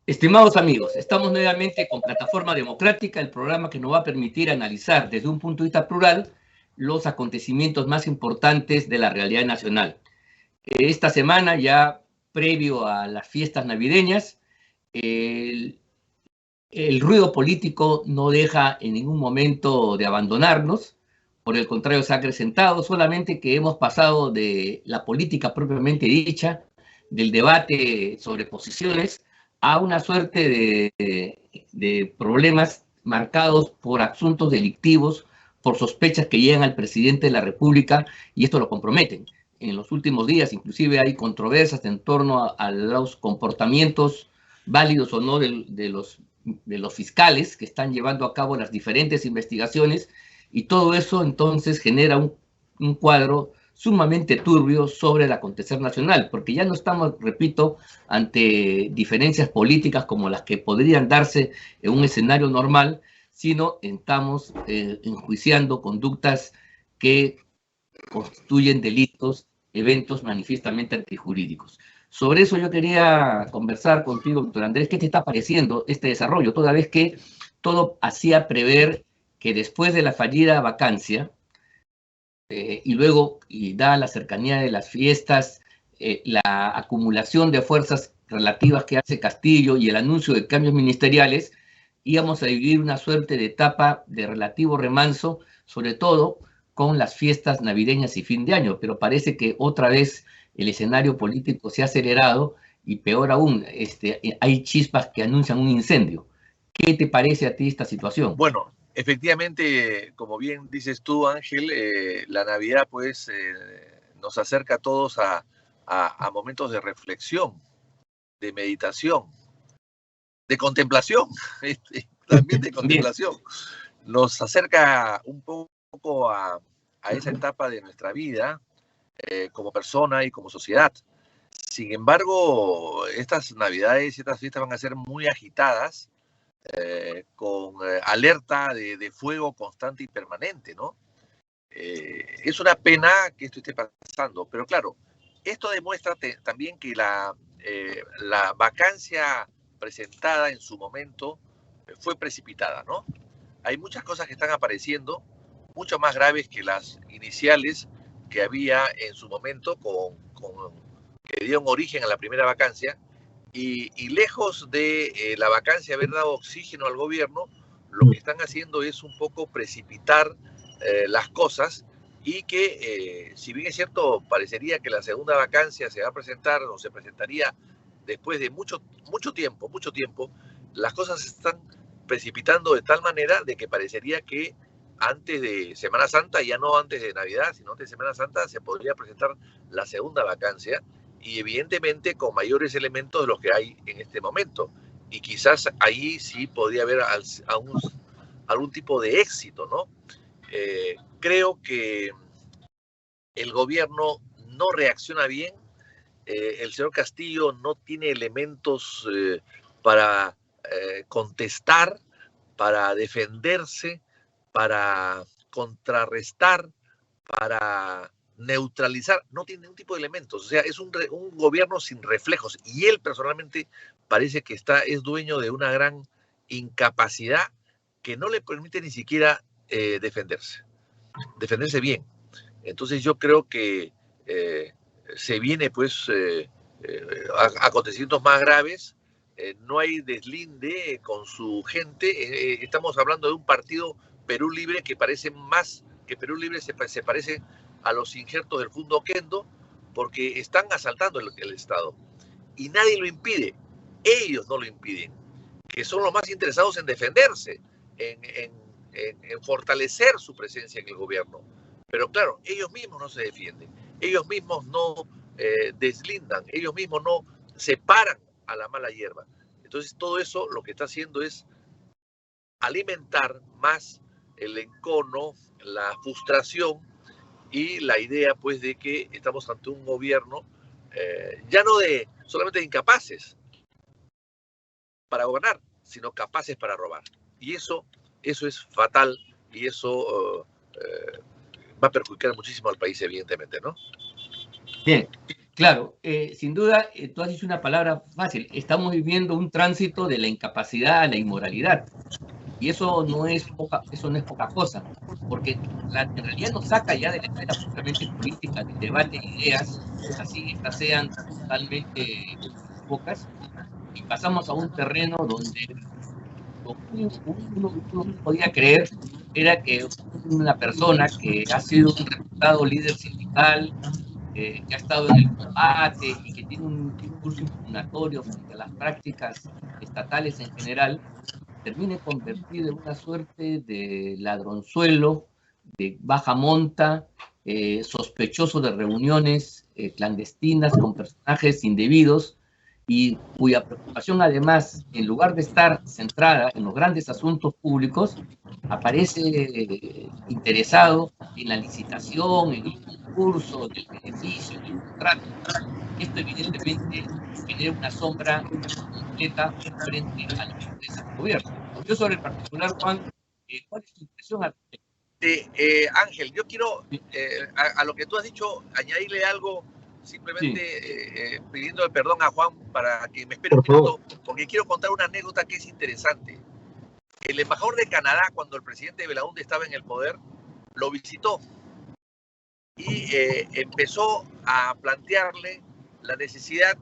Estimados amigos, estamos nuevamente con Plataforma Democrática, el programa que nos va a permitir analizar desde un punto de vista plural los acontecimientos más importantes de la realidad nacional. Esta semana, ya previo a las fiestas navideñas, el ruido político no deja en ningún momento de abandonarnos, por el contrario se ha acrecentado, solamente que hemos pasado de la política propiamente dicha, del debate sobre posiciones, a una suerte de problemas marcados por asuntos delictivos, por sospechas que llegan al presidente de la República y esto lo comprometen. En los últimos días inclusive hay controversias en torno a los comportamientos válidos o no de los fiscales que están llevando a cabo las diferentes investigaciones y todo eso entonces genera un cuadro sumamente turbio sobre el acontecer nacional, porque ya no estamos, repito, ante diferencias políticas como las que podrían darse en un escenario normal, sino estamos enjuiciando conductas que constituyen delitos, eventos manifiestamente antijurídicos. Sobre eso yo quería conversar contigo, doctor Andrés, ¿qué te está pareciendo este desarrollo? Toda vez que todo hacía prever que después de la fallida vacancia, y luego, y dada la cercanía de las fiestas, la acumulación de fuerzas relativas que hace Castillo y el anuncio de cambios ministeriales, íbamos a vivir una suerte de etapa de relativo remanso, sobre todo con las fiestas navideñas y fin de año, pero parece que otra vez el escenario político se ha acelerado y peor aún, hay chispas que anuncian un incendio. ¿Qué te parece a ti esta situación? Bueno, efectivamente, como bien dices tú, Ángel, la Navidad pues nos acerca a todos a momentos de reflexión, de meditación, de contemplación, también de Bien. contemplación. Nos acerca un poco a esa etapa de nuestra vida como persona y como sociedad. Sin embargo, estas Navidades, estas fiestas van a ser muy agitadas, con alerta de fuego constante y permanente, ¿no? Es una pena que esto esté pasando, pero claro, esto demuestra también que la vacancia presentada en su momento fue precipitada, ¿no? Hay muchas cosas que están apareciendo, mucho más graves que las iniciales que había en su momento, que dieron origen a la primera vacancia, y lejos de la vacancia haber dado oxígeno al gobierno, lo que están haciendo es un poco precipitar las cosas y que, si bien es cierto, parecería que la segunda vacancia se va a presentar o se presentaría después de mucho tiempo, las cosas se están precipitando de tal manera de que parecería que antes de Semana Santa, ya no antes de Navidad, sino antes de Semana Santa, se podría presentar la segunda vacancia y evidentemente con mayores elementos de los que hay en este momento. Y quizás ahí sí podría haber algún tipo de éxito, ¿no? Creo que el gobierno no reacciona bien, el señor Castillo no tiene elementos para contestar, para defenderse, para contrarrestar, para neutralizar, no tiene ningún tipo de elementos, o sea, es un gobierno sin reflejos y él personalmente parece que es dueño de una gran incapacidad que no le permite ni siquiera defenderse bien. Entonces yo creo que se viene pues acontecimientos más graves, no hay deslinde con su gente, estamos hablando de un partido Perú Libre que parece más que Perú Libre se parece a los injertos del Fundo Kendo porque están asaltando el Estado y nadie lo impide, ellos no lo impiden, que son los más interesados en defenderse, en fortalecer su presencia en el gobierno. Pero claro, ellos mismos no se defienden, ellos mismos no deslindan, ellos mismos no separan a la mala hierba. Entonces todo eso lo que está haciendo es alimentar más el encono, la frustración y la idea pues de que estamos ante un gobierno ya no solamente de incapaces para gobernar, sino capaces para robar. Y eso es fatal y eso va a perjudicar muchísimo al país, evidentemente, ¿no? Bien, Claro, sin duda, tú has dicho una palabra fácil. Estamos viviendo un tránsito de la incapacidad a la inmoralidad. Y eso no es poca cosa, porque en realidad nos saca ya de la esfera puramente política, del debate de ideas, así estas sean totalmente pocas, y pasamos a un terreno donde lo que uno podía creer era que una persona que ha sido un reputado líder sindical, que ha estado en el combate y que tiene un discurso impugnatorio frente a las prácticas estatales en general, termine convertido en una suerte de ladronzuelo, de baja monta, sospechoso de reuniones clandestinas con personajes indebidos y cuya preocupación además, en lugar de estar centrada en los grandes asuntos públicos, aparece interesado en la licitación, en el concurso, en el beneficio, en el contrato. Esto evidentemente genera una sombra completa frente a la empresa del gobierno. Yo sobre el particular, Juan, ¿cuál es tu impresión al respecto? Ángel, yo quiero, a lo que tú has dicho, añadirle algo, simplemente pidiendo perdón a Juan para que me espere un minuto, porque quiero contar una anécdota que es interesante. El embajador de Canadá, cuando el presidente Belaúnde estaba en el poder, lo visitó y empezó a plantearle la necesidad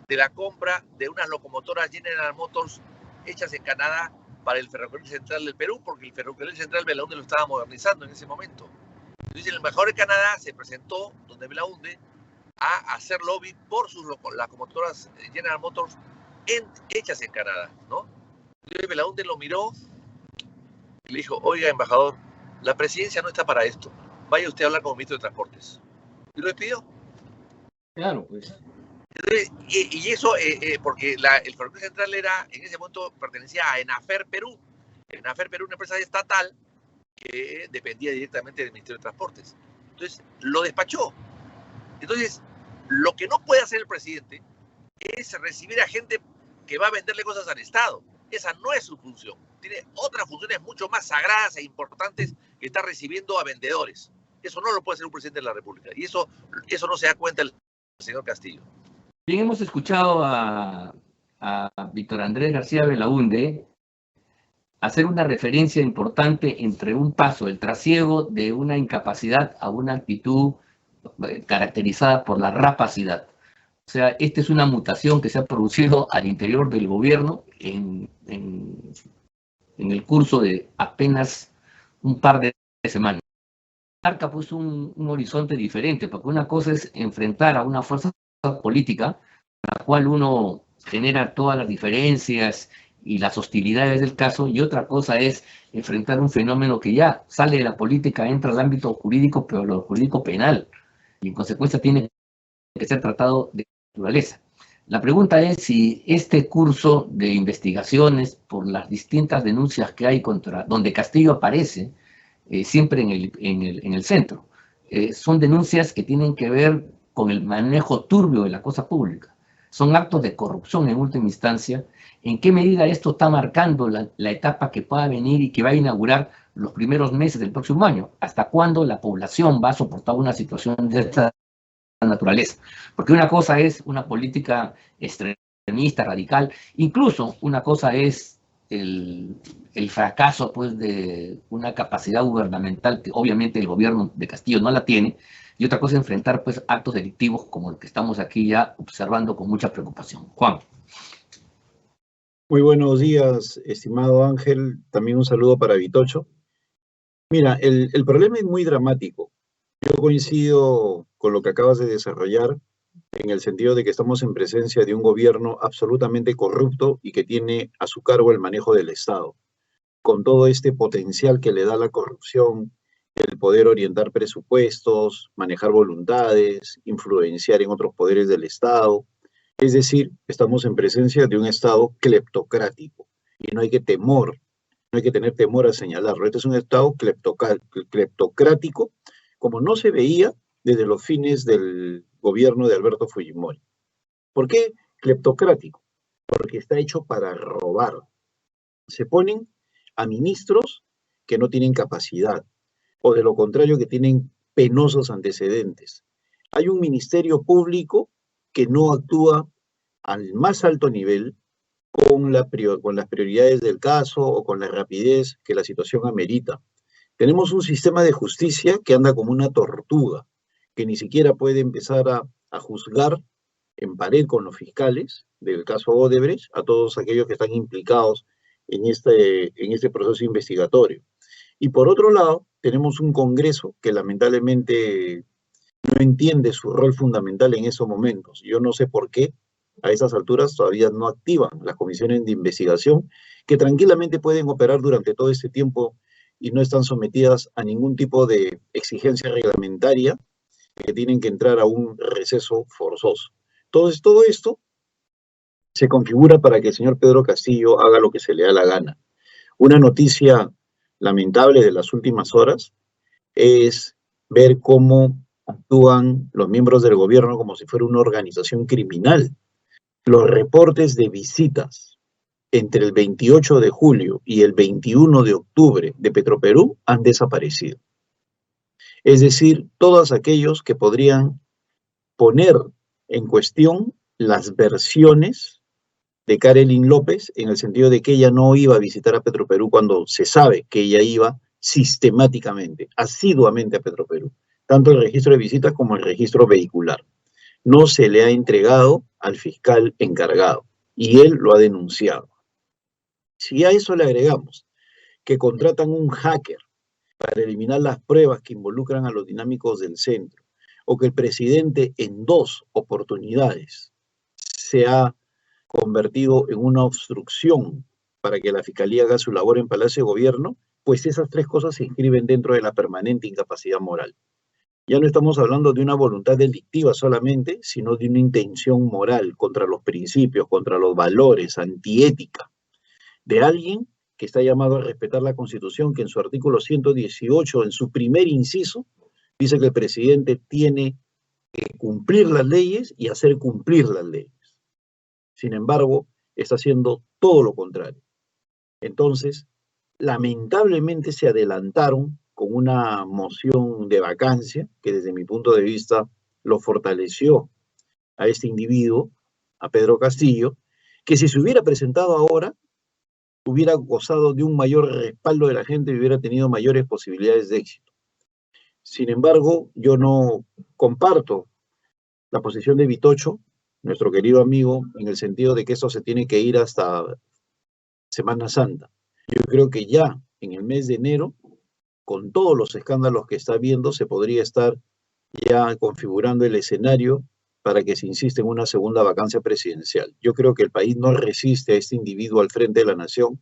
de la compra de unas locomotoras General Motors hechas en Canadá para el ferrocarril central del Perú, porque el ferrocarril central Belaúnde lo estaba modernizando en ese momento. Entonces el embajador de Canadá se presentó donde Belaúnde a hacer lobby por sus locomotoras General Motors hechas en Canadá, ¿no? Entonces Belaúnde lo miró y le dijo, oiga, embajador, la presidencia no está para esto. Vaya usted a hablar con el ministro de Transportes. Y lo despidió. Claro, pues. Entonces, y eso, porque el ferrocarril central era, en ese momento, pertenecía a ENAFER Perú. ENAFER Perú, una empresa estatal que dependía directamente del Ministerio de Transportes. Entonces, lo despachó. Entonces, lo que no puede hacer el presidente es recibir a gente que va a venderle cosas al Estado. Esa no es su función. Tiene otras funciones mucho más sagradas e importantes que está recibiendo a vendedores. Eso no lo puede hacer un presidente de la República. Y eso no se da cuenta el señor Castillo. Bien, hemos escuchado a Víctor Andrés García Belaúnde hacer una referencia importante entre un paso, el trasiego de una incapacidad a una actitud caracterizada por la rapacidad. O sea, esta es una mutación que se ha producido al interior del gobierno en el curso de apenas un par de semanas. Marca pues un horizonte diferente, porque una cosa es enfrentar a una fuerza política, en la cual uno genera todas las diferencias y las hostilidades del caso, y otra cosa es enfrentar un fenómeno que ya sale de la política, entra al ámbito jurídico, pero lo jurídico penal, y en consecuencia tiene que ser tratado de naturaleza. La pregunta es si este curso de investigaciones, por las distintas denuncias que hay contra, donde Castillo aparece, siempre en el centro, son denuncias que tienen que ver con el manejo turbio de la cosa pública. Son actos de corrupción en última instancia. ¿En qué medida esto está marcando la etapa que pueda venir y que va a inaugurar los primeros meses del próximo año? ¿Hasta cuándo la población va a soportar una situación de esta naturaleza? Porque una cosa es una política extremista, radical, incluso una cosa es el fracaso pues, de una capacidad gubernamental que obviamente el gobierno de Castillo no la tiene, y otra cosa es enfrentar pues, actos delictivos como el que estamos aquí ya observando con mucha preocupación. Juan. Muy buenos días, estimado Ángel. También un saludo para Vitocho. Mira, el problema es muy dramático. Yo coincido con lo que acabas de desarrollar en el sentido de que estamos en presencia de un gobierno absolutamente corrupto y que tiene a su cargo el manejo del Estado, con todo este potencial que le da la corrupción, el poder orientar presupuestos, manejar voluntades, influenciar en otros poderes del Estado. Es decir, estamos en presencia de un Estado cleptocrático y no hay que tener temor a señalarlo. Este es un Estado cleptocrático como no se veía desde los fines del gobierno de Alberto Fujimori. ¿Por qué cleptocrático? Porque está hecho para robar. Se ponen a ministros que no tienen capacidad o de lo contrario que tienen penosos antecedentes. Hay un ministerio público que no actúa al más alto nivel con las prioridades del caso o con la rapidez que la situación amerita. Tenemos un sistema de justicia que anda como una tortuga, que ni siquiera puede empezar a juzgar en pared con los fiscales del caso Odebrecht a todos aquellos que están implicados en este proceso investigatorio. Y por otro lado, tenemos un Congreso que lamentablemente no entiende su rol fundamental en esos momentos. Yo no sé por qué a esas alturas todavía no activan las comisiones de investigación que tranquilamente pueden operar durante todo este tiempo y no están sometidas a ningún tipo de exigencia reglamentaria que tienen que entrar a un receso forzoso. Entonces, todo esto se configura para que el señor Pedro Castillo haga lo que se le da la gana. Una noticia lamentable de las últimas horas es ver cómo actúan los miembros del gobierno como si fuera una organización criminal. Los reportes de visitas entre el 28 de julio y el 21 de octubre de Petroperú han desaparecido. Es decir, todos aquellos que podrían poner en cuestión las versiones de Karelyn López, en el sentido de que ella no iba a visitar a Petroperú cuando se sabe que ella iba sistemáticamente, asiduamente a Petroperú, tanto el registro de visitas como el registro vehicular. No se le ha entregado al fiscal encargado y él lo ha denunciado. Si a eso le agregamos que contratan un hacker para eliminar las pruebas que involucran a los dinámicos del centro, o que el presidente en 2 oportunidades se ha convertido en una obstrucción para que la Fiscalía haga su labor en Palacio de Gobierno, pues esas 3 cosas se inscriben dentro de la permanente incapacidad moral. Ya no estamos hablando de una voluntad delictiva solamente, sino de una intención moral contra los principios, contra los valores, antiética, de alguien que está llamado a respetar la Constitución, que en su artículo 118, en su primer inciso, dice que el presidente tiene que cumplir las leyes y hacer cumplir las leyes. Sin embargo, está haciendo todo lo contrario. Entonces, lamentablemente se adelantaron con una moción de vacancia que desde mi punto de vista lo fortaleció a este individuo, a Pedro Castillo, que si se hubiera presentado ahora, hubiera gozado de un mayor respaldo de la gente y hubiera tenido mayores posibilidades de éxito. Sin embargo, yo no comparto la posición de Vitocho, nuestro querido amigo, en el sentido de que esto se tiene que ir hasta Semana Santa. Yo creo que ya en el mes de enero, con todos los escándalos que está viendo, se podría estar ya configurando el escenario para que se insista en una segunda vacancia presidencial. Yo creo que el país no resiste a este individuo al frente de la nación,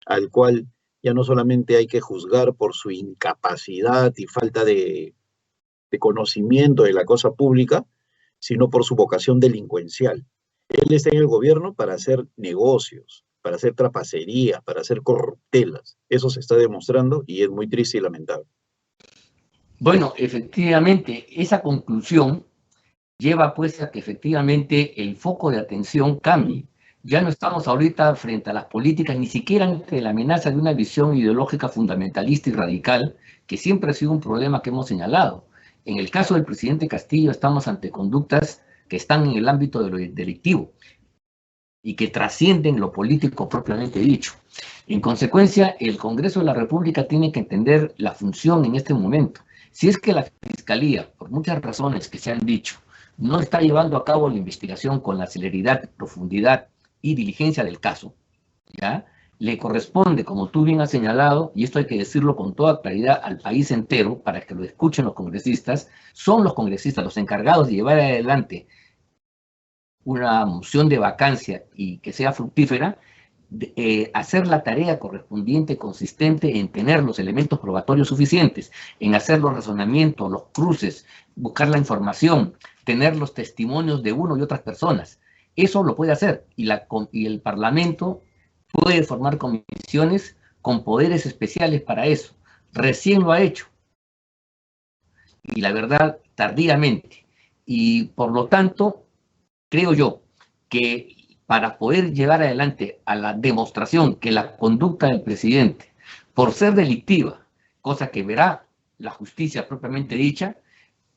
al cual ya no solamente hay que juzgar por su incapacidad y falta de conocimiento de la cosa pública, sino por su vocación delincuencial. Él está en el gobierno para hacer negocios, para hacer trapacería, para hacer corruptelas. Eso se está demostrando y es muy triste y lamentable. Bueno, efectivamente, esa conclusión lleva pues a que efectivamente el foco de atención cambie. Ya no estamos ahorita frente a las políticas, ni siquiera ante la amenaza de una visión ideológica fundamentalista y radical, que siempre ha sido un problema que hemos señalado. En el caso del presidente Castillo estamos ante conductas que están en el ámbito de lo delictivo y que trascienden lo político propiamente dicho. En consecuencia, el Congreso de la República tiene que entender la función en este momento. Si es que la Fiscalía, por muchas razones que se han dicho, no está llevando a cabo la investigación con la celeridad, profundidad y diligencia del caso, ¿ya? Le corresponde, como tú bien has señalado, y esto hay que decirlo con toda claridad al país entero para que lo escuchen los congresistas, son los congresistas los encargados de llevar adelante una moción de vacancia y que sea fructífera, hacer la tarea correspondiente, consistente en tener los elementos probatorios suficientes, en hacer los razonamientos, los cruces, buscar la información, tener los testimonios de uno y otras personas. Eso lo puede hacer y el Parlamento puede formar comisiones con poderes especiales para eso. Recién lo ha hecho. Y la verdad, tardíamente. Y por lo tanto, creo yo que para poder llevar adelante a la demostración que la conducta del presidente, por ser delictiva, cosa que verá la justicia propiamente dicha,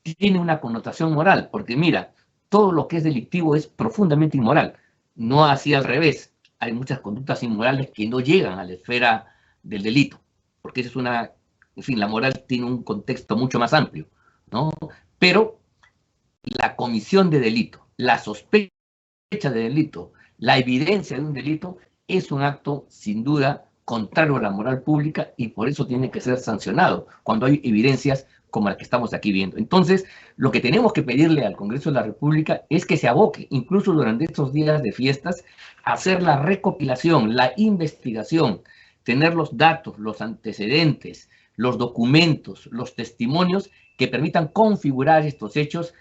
tiene una connotación moral, porque mira, todo lo que es delictivo es profundamente inmoral. No así al revés. Hay muchas conductas inmorales que no llegan a la esfera del delito, porque esa es una, en fin, la moral tiene un contexto mucho más amplio, ¿no? Pero la comisión de delito, la sospecha de delito, la evidencia de un delito, es un acto sin duda contrario a la moral pública y por eso tiene que ser sancionado cuando hay evidencias como las que estamos aquí viendo. Entonces, lo que tenemos que pedirle al Congreso de la República es que se aboque, incluso durante estos días de fiestas, a hacer la recopilación, la investigación, tener los datos, los antecedentes, los documentos, los testimonios que permitan configurar estos hechos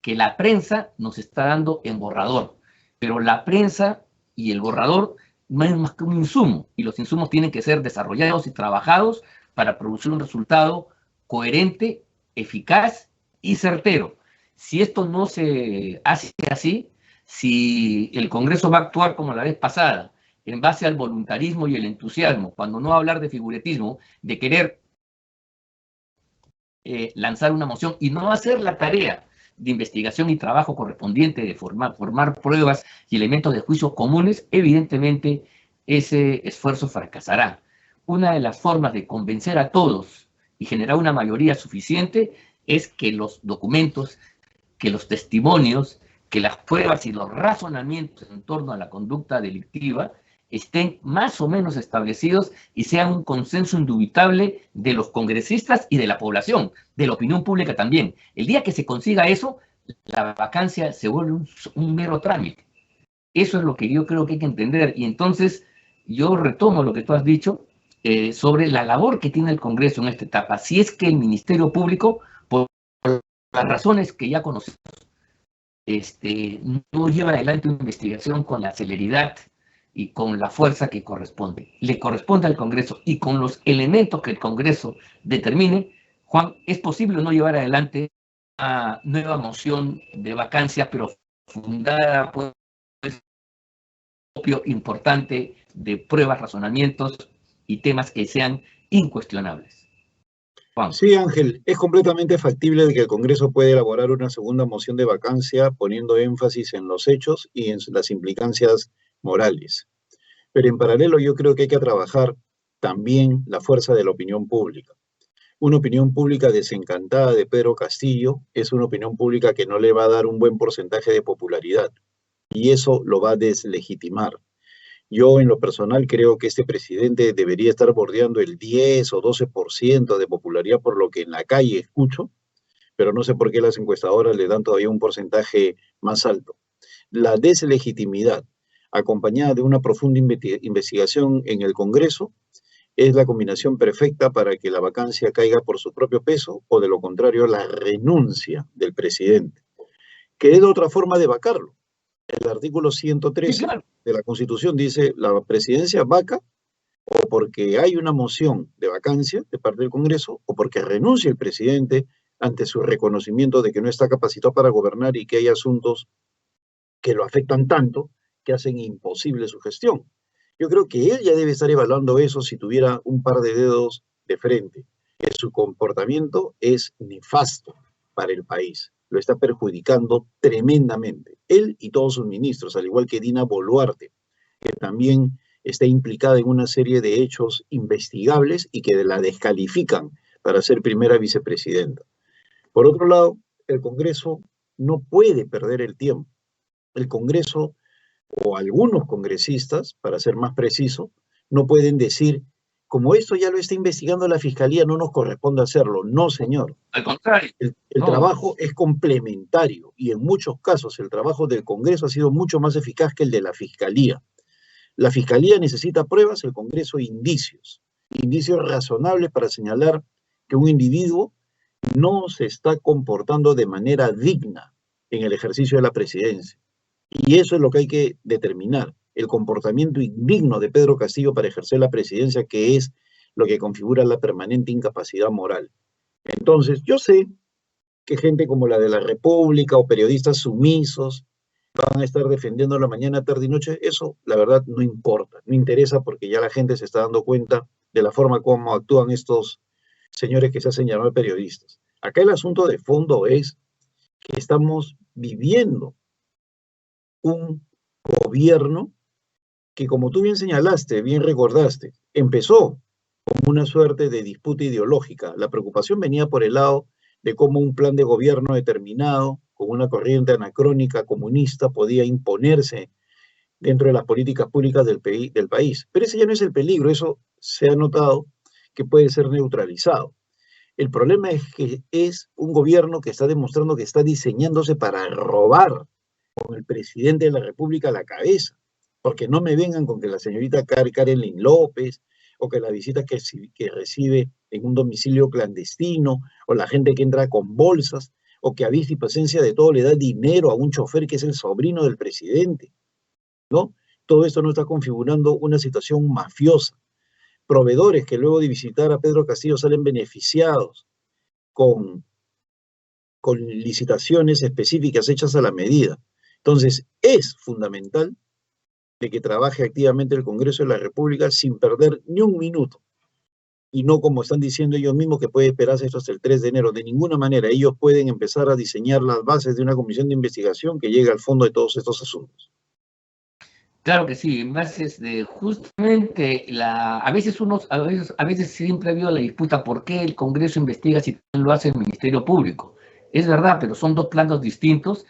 que la prensa nos está dando en borrador. Pero la prensa y el borrador no es más que un insumo, y los insumos tienen que ser desarrollados y trabajados para producir un resultado coherente, eficaz y certero. Si esto no se hace así, si el Congreso va a actuar como la vez pasada, en base al voluntarismo y el entusiasmo, cuando no hablar de figuretismo, de querer lanzar una moción y no hacer la tarea de investigación y trabajo correspondiente de formar pruebas y elementos de juicio comunes, evidentemente ese esfuerzo fracasará. Una de las formas de convencer a todos y generar una mayoría suficiente es que los documentos, que los testimonios, que las pruebas y los razonamientos en torno a la conducta delictiva estén más o menos establecidos y sean un consenso indubitable de los congresistas y de la población, de la opinión pública también. El día que se consiga eso, la vacancia se vuelve un mero trámite. Eso es lo que yo creo que hay que entender. Y entonces yo retomo lo que tú has dicho sobre la labor que tiene el Congreso en esta etapa. Si es que el Ministerio Público, por las razones que ya conocemos, no lleva adelante una investigación con la celeridad y con la fuerza que corresponde. Le corresponde al Congreso y con los elementos que el Congreso determine, Juan, es posible no llevar adelante una nueva moción de vacancia, pero fundada pues propio importante de pruebas, razonamientos y temas que sean incuestionables. Juan. Sí, Ángel, es completamente factible de que el Congreso pueda elaborar una segunda moción de vacancia poniendo énfasis en los hechos y en las implicancias morales. Pero en paralelo yo creo que hay que trabajar también la fuerza de la opinión pública. Una opinión pública desencantada de Pedro Castillo es una opinión pública que no le va a dar un buen porcentaje de popularidad y eso lo va a deslegitimar. Yo en lo personal creo que este presidente debería estar bordeando el 10 o 12% de popularidad por lo que en la calle escucho, pero no sé por qué las encuestadoras le dan todavía un porcentaje más alto. La deslegitimidad, acompañada de una profunda investigación en el Congreso, es la combinación perfecta para que la vacancia caiga por su propio peso o de lo contrario la renuncia del presidente, que es otra forma de vacarlo. El artículo 113 sí, claro, de la Constitución dice la presidencia vaca o porque hay una moción de vacancia de parte del Congreso o porque renuncia el presidente ante su reconocimiento de que no está capacitado para gobernar y que hay asuntos que lo afectan tanto que hacen imposible su gestión. Yo creo que él ya debe estar evaluando eso si tuviera un par de dedos de frente, que su comportamiento es nefasto para el país, lo está perjudicando tremendamente, él y todos sus ministros, al igual que Dina Boluarte, que también está implicada en una serie de hechos investigables y que la descalifican para ser primera vicepresidenta. Por otro lado, el Congreso no puede perder el tiempo. El Congreso o algunos congresistas, para ser más preciso, no pueden decir, como esto ya lo está investigando la Fiscalía, no nos corresponde hacerlo. No, señor. Al contrario. El trabajo es complementario y en muchos casos el trabajo del Congreso ha sido mucho más eficaz que el de la Fiscalía. La Fiscalía necesita pruebas, el Congreso indicios razonables para señalar que un individuo no se está comportando de manera digna en el ejercicio de la presidencia. Y eso es lo que hay que determinar, el comportamiento indigno de Pedro Castillo para ejercer la presidencia, que es lo que configura la permanente incapacidad moral. Entonces, yo sé que gente como la de la República o periodistas sumisos van a estar defendiendo la mañana, tarde y noche. Eso, la verdad, no importa, no interesa porque ya la gente se está dando cuenta de la forma como actúan estos señores que se hacen llamar periodistas. Acá el asunto de fondo es que estamos viviendo un gobierno que, como tú bien señalaste, bien recordaste, empezó como una suerte de disputa ideológica. La preocupación venía por el lado de cómo un plan de gobierno determinado, con una corriente anacrónica comunista, podía imponerse dentro de las políticas públicas del país. Pero ese ya no es el peligro, eso se ha notado que puede ser neutralizado. El problema es que es un gobierno que está demostrando que está diseñándose para robar con el presidente de la República a la cabeza. Porque no me vengan con que la señorita Karen Lynn López, o que la visita que recibe en un domicilio clandestino, o la gente que entra con bolsas, o que a vista y presencia de todo le da dinero a un chofer que es el sobrino del presidente, ¿no? Todo esto no está configurando una situación mafiosa. Proveedores que luego de visitar a Pedro Castillo salen beneficiados con licitaciones específicas hechas a la medida. Entonces, es fundamental de que trabaje activamente el Congreso de la República sin perder ni un minuto. Y no como están diciendo ellos mismos que puede esperarse esto hasta el 3 de enero. De ninguna manera. Ellos pueden empezar a diseñar las bases de una comisión de investigación que llegue al fondo de todos estos asuntos. Claro que sí, en bases de justamente a veces siempre ha habido la disputa por qué el Congreso investiga si lo hace el Ministerio Público. Es verdad, pero son dos planos distintos.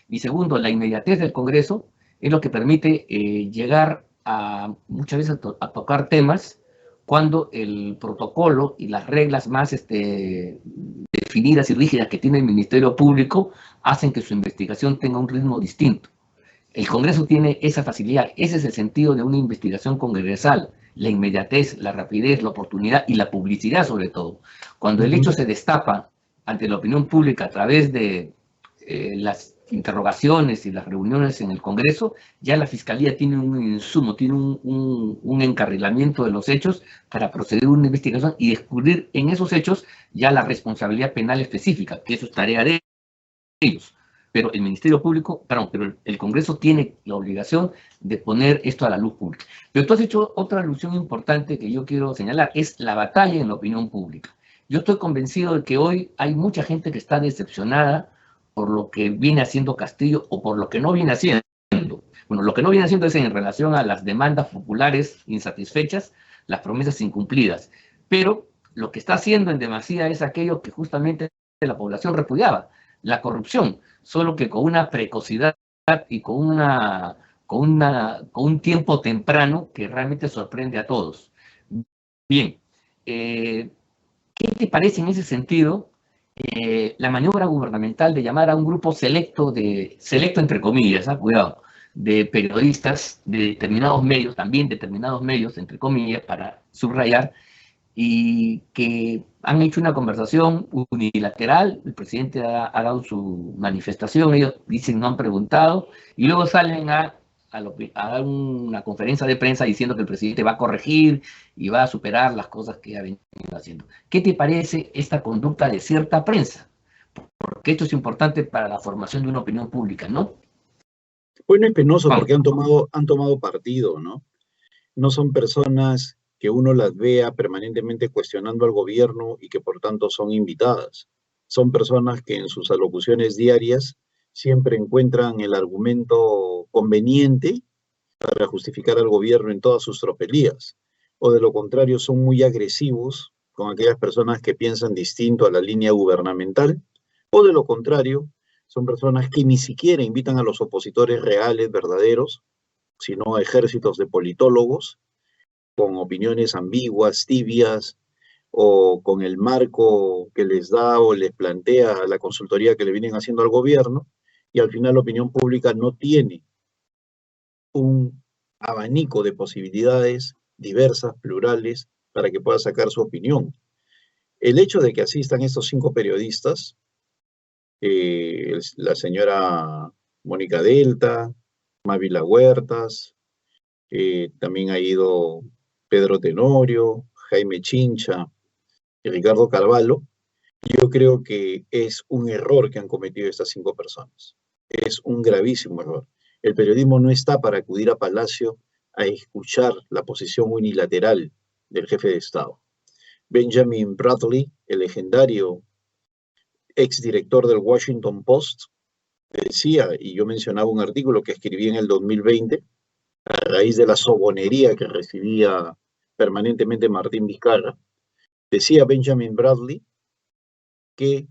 Y segundo, la inmediatez del Congreso es lo que permite llegar muchas veces a tocar temas cuando el protocolo y las reglas más definidas y rígidas que tiene el Ministerio Público hacen que su investigación tenga un ritmo distinto. El Congreso tiene esa facilidad, ese es el sentido de una investigación congresal, la inmediatez, la rapidez, la oportunidad y la publicidad sobre todo. Cuando el hecho se destapa ante la opinión pública a través de las interrogaciones y las reuniones en el Congreso, ya la Fiscalía tiene un insumo, tiene un encarrilamiento de los hechos para proceder a una investigación y descubrir en esos hechos ya la responsabilidad penal específica, que eso es tarea de ellos. Pero el Ministerio Público, pero el Congreso tiene la obligación de poner esto a la luz pública. Pero tú has hecho otra alusión importante que yo quiero señalar, es la batalla en la opinión pública. Yo estoy convencido de que hoy hay mucha gente que está decepcionada por lo que viene haciendo Castillo o por lo que no viene haciendo. Bueno, lo que no viene haciendo es en relación a las demandas populares insatisfechas, las promesas incumplidas. Pero lo que está haciendo en demasía es aquello que justamente la población repudiaba, la corrupción, solo que con una precocidad y con un tiempo temprano que realmente sorprende a todos. Bien, ¿qué te parece en ese sentido la maniobra gubernamental de llamar a un grupo selecto entre comillas, cuidado, de periodistas de determinados medios, también determinados medios, entre comillas, para subrayar, y que han hecho una conversación unilateral, el presidente ha dado su manifestación, ellos dicen no han preguntado, y luego salen a dar una conferencia de prensa diciendo que el presidente va a corregir y va a superar las cosas que ha venido haciendo. ¿Qué te parece esta conducta de cierta prensa? Porque esto es importante para la formación de una opinión pública, ¿no? Bueno, es penoso porque han tomado partido, ¿no? No son personas que uno las vea permanentemente cuestionando al gobierno y que por tanto son invitadas. Son personas que en sus alocuciones diarias siempre encuentran el argumento conveniente para justificar al gobierno en todas sus tropelías. O de lo contrario, son muy agresivos con aquellas personas que piensan distinto a la línea gubernamental. O de lo contrario, son personas que ni siquiera invitan a los opositores reales, verdaderos, sino a ejércitos de politólogos con opiniones ambiguas, tibias, o con el marco que les da o les plantea la consultoría que le vienen haciendo al gobierno, y al final la opinión pública no tiene un abanico de posibilidades diversas, plurales, para que pueda sacar su opinión. El hecho de que asistan estos 5 periodistas, la señora Mónica Delta, Mávila Huertas, también ha ido Pedro Tenorio, Jaime Chincha y Ricardo Carvalho. Yo creo que es un error que han cometido estas 5 personas. Es un gravísimo error. El periodismo no está para acudir a Palacio a escuchar la posición unilateral del jefe de Estado. Benjamin Bradley, el legendario exdirector del Washington Post, decía, y yo mencionaba un artículo que escribí en el 2020, a raíz de la sobonería que recibía permanentemente Martín Vizcarra, decía Benjamin Bradley que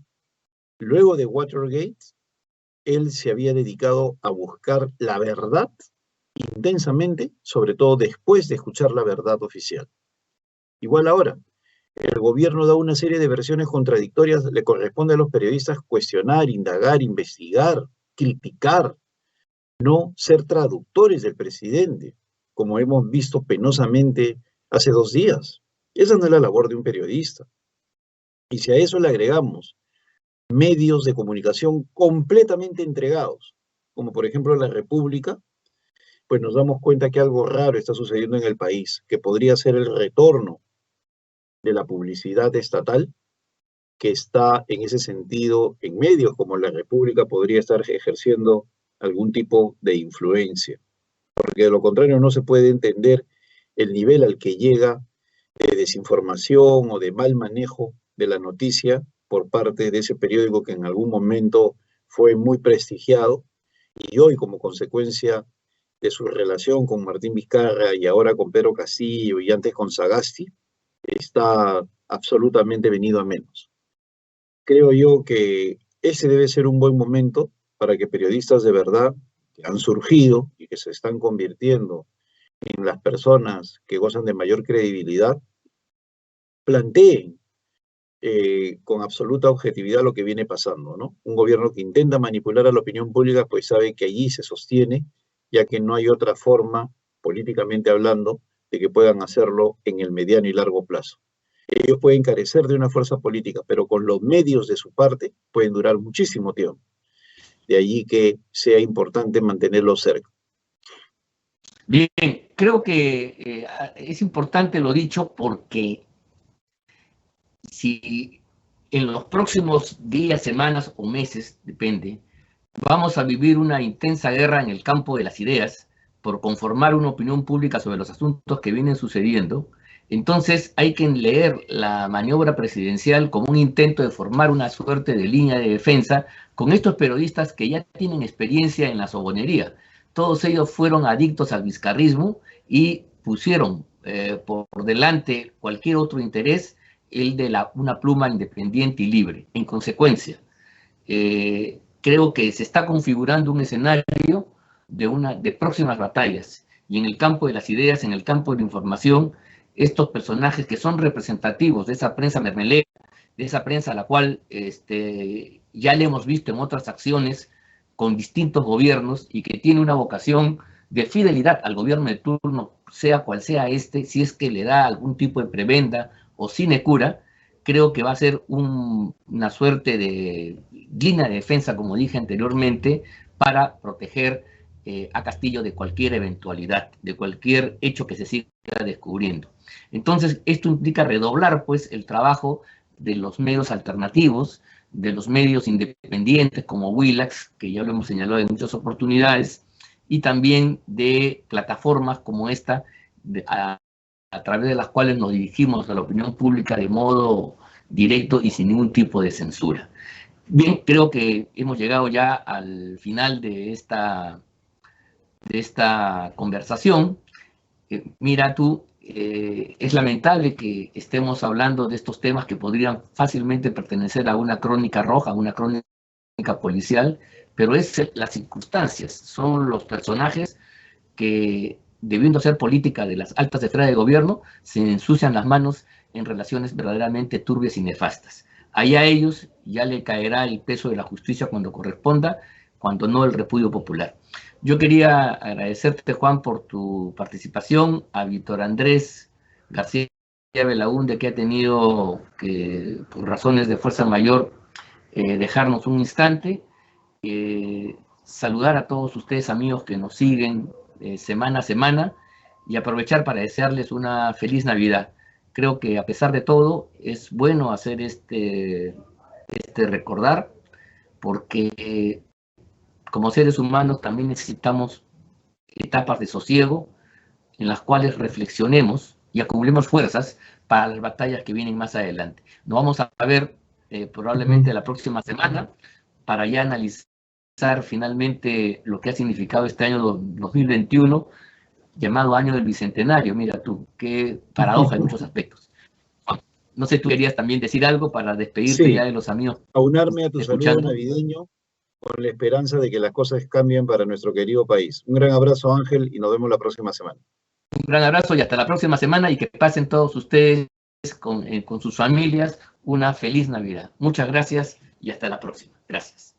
luego de Watergate, él se había dedicado a buscar la verdad intensamente, sobre todo después de escuchar la verdad oficial. Igual ahora, el gobierno da una serie de versiones contradictorias, le corresponde a los periodistas cuestionar, indagar, investigar, criticar, no ser traductores del presidente, como hemos visto penosamente hace 2 días. Esa no es la labor de un periodista. Y si a eso le agregamos medios de comunicación completamente entregados, como por ejemplo La República, pues nos damos cuenta que algo raro está sucediendo en el país, que podría ser el retorno de la publicidad estatal, que está en ese sentido en medios como La República podría estar ejerciendo algún tipo de influencia, porque de lo contrario no se puede entender el nivel al que llega de desinformación o de mal manejo de la noticia por parte de ese periódico que en algún momento fue muy prestigiado y hoy, como consecuencia de su relación con Martín Vizcarra y ahora con Pedro Castillo y antes con Sagasti, está absolutamente venido a menos. Creo yo que ese debe ser un buen momento para que periodistas de verdad que han surgido y que se están convirtiendo en las personas que gozan de mayor credibilidad, planteen con absoluta objetividad lo que viene pasando, ¿no? Un gobierno que intenta manipular a la opinión pública, pues sabe que allí se sostiene, ya que no hay otra forma, políticamente hablando, de que puedan hacerlo en el mediano y largo plazo. Ellos pueden carecer de una fuerza política, pero con los medios de su parte pueden durar muchísimo tiempo. De allí que sea importante mantenerlos cerca. Bien, creo que es importante lo dicho porque si en los próximos días, semanas o meses, depende, vamos a vivir una intensa guerra en el campo de las ideas por conformar una opinión pública sobre los asuntos que vienen sucediendo, entonces hay que leer la maniobra presidencial como un intento de formar una suerte de línea de defensa con estos periodistas que ya tienen experiencia en la sobonería. Todos ellos fueron adictos al vizcarrismo y pusieron por delante cualquier otro interés, el de una pluma independiente y libre. En consecuencia, creo que se está configurando un escenario de próximas batallas. Y en el campo de las ideas, en el campo de la información, estos personajes que son representativos de esa prensa mermelera, de esa prensa a la cual ya le hemos visto en otras acciones con distintos gobiernos y que tiene una vocación de fidelidad al gobierno de turno, sea cual sea si es que le da algún tipo de prebenda o sinecura, creo que va a ser una suerte de línea de defensa, como dije anteriormente, para proteger a Castillo de cualquier eventualidad, de cualquier hecho que se siga descubriendo. Entonces, esto implica redoblar, pues, el trabajo de los medios alternativos, de los medios independientes como Willax, que ya lo hemos señalado en muchas oportunidades, y también de plataformas como esta, a través de las cuales nos dirigimos a la opinión pública de modo directo y sin ningún tipo de censura. Bien, creo que hemos llegado ya al final de esta conversación. Mira tú, es lamentable que estemos hablando de estos temas que podrían fácilmente pertenecer a una crónica roja, a una crónica policial, pero es las circunstancias, son los personajes que, debiendo ser política de las altas esferas de gobierno, se ensucian las manos en relaciones verdaderamente turbias y nefastas. Allá a ellos ya le caerá el peso de la justicia cuando corresponda, cuando no el repudio popular. Yo quería agradecerte, Juan, por tu participación, a Víctor Andrés García Belaúnde, que ha tenido que, por razones de fuerza mayor, dejarnos un instante, saludar a todos ustedes, amigos, que nos siguen semana a semana, y aprovechar para desearles una feliz Navidad. Creo que a pesar de todo es bueno hacer este recordar, porque como seres humanos también necesitamos etapas de sosiego en las cuales reflexionemos y acumulemos fuerzas para las batallas que vienen más adelante. Nos vamos a ver probablemente la próxima semana, para ya analizar finalmente lo que ha significado este año 2021, llamado año del Bicentenario. Mira tú, qué paradoja en muchos aspectos. No sé, tú querías también decir algo para despedirte Sí, ya de los amigos aunarme a tu saludo escuchando. navideño con la esperanza de que las cosas cambien para nuestro querido país. Un gran abrazo, Ángel, y nos vemos la próxima semana. Un gran abrazo y hasta la próxima semana, y que pasen todos ustedes con sus familias una feliz Navidad. Muchas gracias y hasta la próxima. Gracias.